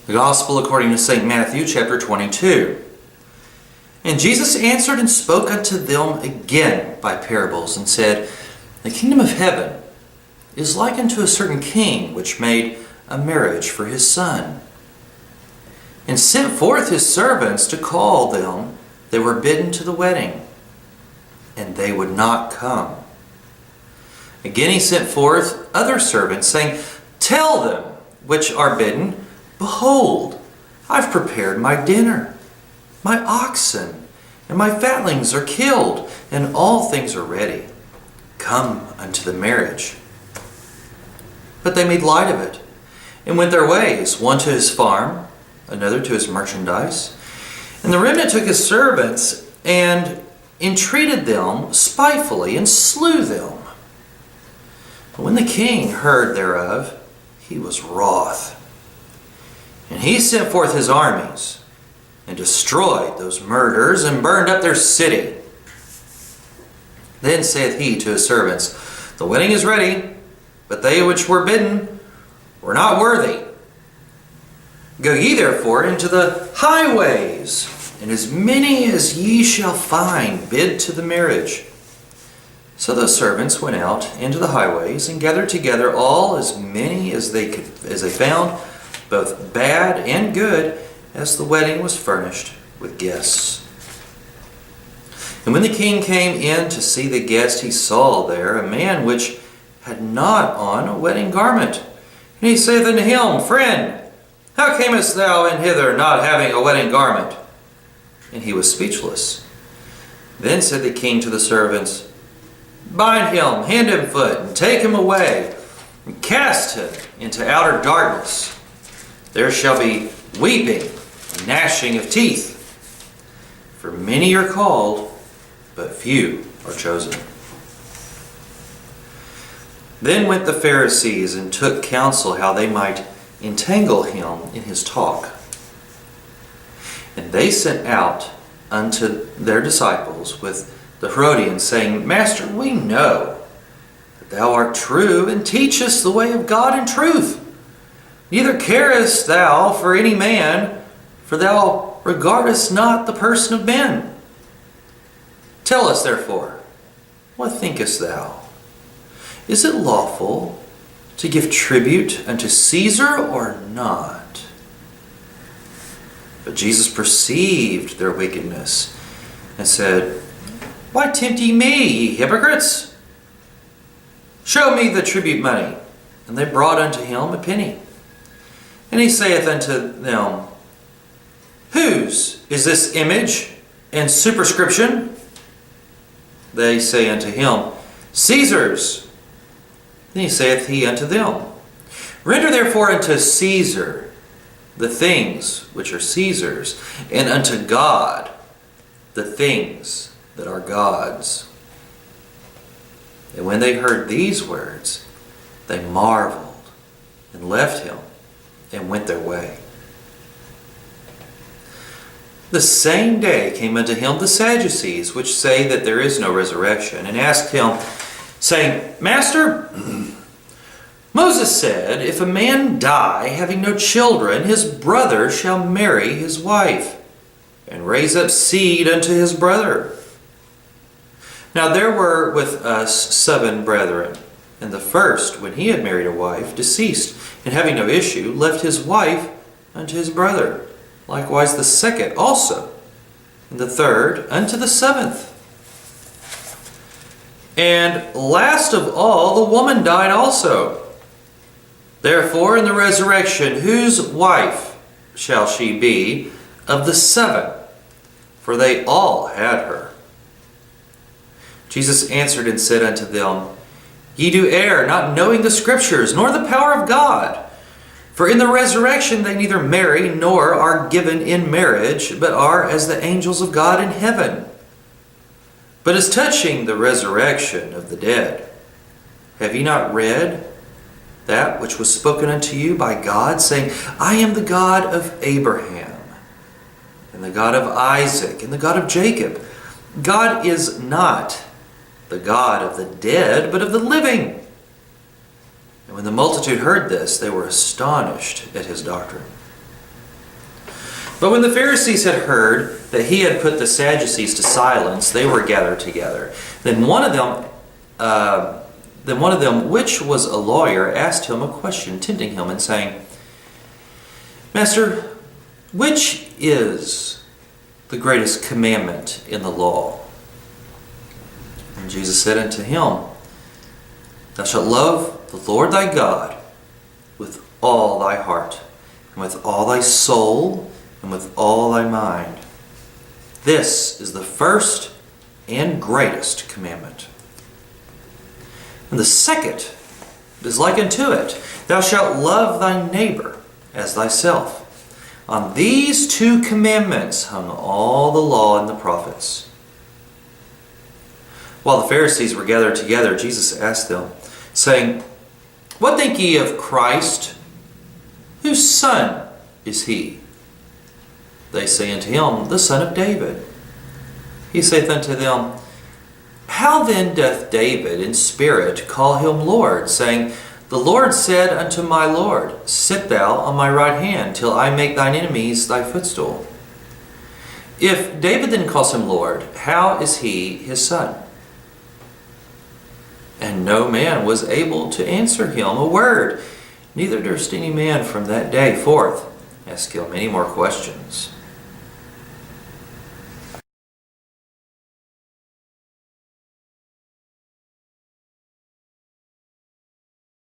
The Gospel according to St. Matthew, chapter 22. And Jesus answered and spoke unto them again by parables, and said, The kingdom of heaven is like unto a certain king, which made a marriage for his son, and sent forth his servants to call them that were bidden to the wedding, and they would not come. Again he sent forth other servants, saying, Tell them which are bidden, Behold, I've prepared my dinner. My oxen and my fatlings are killed, and all things are ready. Come unto the marriage. But they made light of it, and went their ways, one to his farm, another to his merchandise. And the remnant took his servants, and entreated them spitefully, and slew them. But when the king heard thereof, he was wroth. And he sent forth his armies, and destroyed those murderers, and burned up their city. Then saith he to his servants, The wedding is ready, but they which were bidden were not worthy. Go ye therefore into the highways, and as many as ye shall find, bid to the marriage. So those servants went out into the highways, and gathered together all as many as they found, both bad and good, as the wedding was furnished with guests. And when the king came in to see the guest, he saw there a man which had not on a wedding garment. And he saith unto him, Friend, how camest thou in hither, not having a wedding garment? And he was speechless. Then said the king to the servants, Bind him hand and foot, and take him away, and cast him into outer darkness. There shall be weeping and gnashing of teeth. For many are called, but few are chosen. Then went the Pharisees, and took counsel how they might entangle him in his talk. And they sent out unto their disciples with the Herodians, saying, Master, we know that thou art true, and teachest the way of God in truth. Neither carest thou for any man, for thou regardest not the person of men. Tell us therefore, what thinkest thou? Is it lawful to give tribute unto Caesar or not? But Jesus perceived their wickedness, and said, Why tempt ye me, ye hypocrites? Show me the tribute money. And they brought unto him a penny. And he saith unto them, Whose is this image and superscription? They say unto him, Caesar's. Then saith he unto them, Render therefore unto Caesar the things which are Caesar's, and unto God the things that are God's. And when they heard these words, they marveled, and left him, and went their way. The same day came unto him the Sadducees, which say that there is no resurrection, and asked him, saying, Master, Moses said, If a man die having no children, his brother shall marry his wife, and raise up seed unto his brother. Now there were with us 7 brethren, and the first, when he had married a wife, deceased, and having no issue, left his wife unto his brother. Likewise the second also, and the third unto the 7th. And last of all, the woman died also. Therefore, in the resurrection, whose wife shall she be of the 7? For they all had her. Jesus answered and said unto them, Ye do err, not knowing the Scriptures, nor the power of God. For in the resurrection they neither marry, nor are given in marriage, but are as the angels of God in heaven. But as touching the resurrection of the dead, have ye not read that which was spoken unto you by God, saying, I am the God of Abraham, and the God of Isaac, and the God of Jacob. God is not the God of the dead, but of the living. And when the multitude heard this, they were astonished at his doctrine. But when the Pharisees had heard that he had put the Sadducees to silence, they were gathered together. Then one of them, which was a lawyer, asked him a question, tempting him and saying, Master, which is the greatest commandment in the law? And Jesus said unto him, Thou shalt love the Lord thy God with all thy heart, and with all thy soul, and with all thy mind. This is the first and greatest commandment. And the second is like unto it, Thou shalt love thy neighbor as thyself. On these two commandments hung all the law and the prophets. While the Pharisees were gathered together, Jesus asked them, saying, What think ye of Christ? Whose son is he? They say unto him, The son of David. He saith unto them, How then doth David in spirit call him Lord, saying, The Lord said unto my Lord, Sit thou on my right hand, till I make thine enemies thy footstool. If David then calls him Lord, how is he his son? And no man was able to answer him a word, neither durst any man from that day forth ask him any more questions.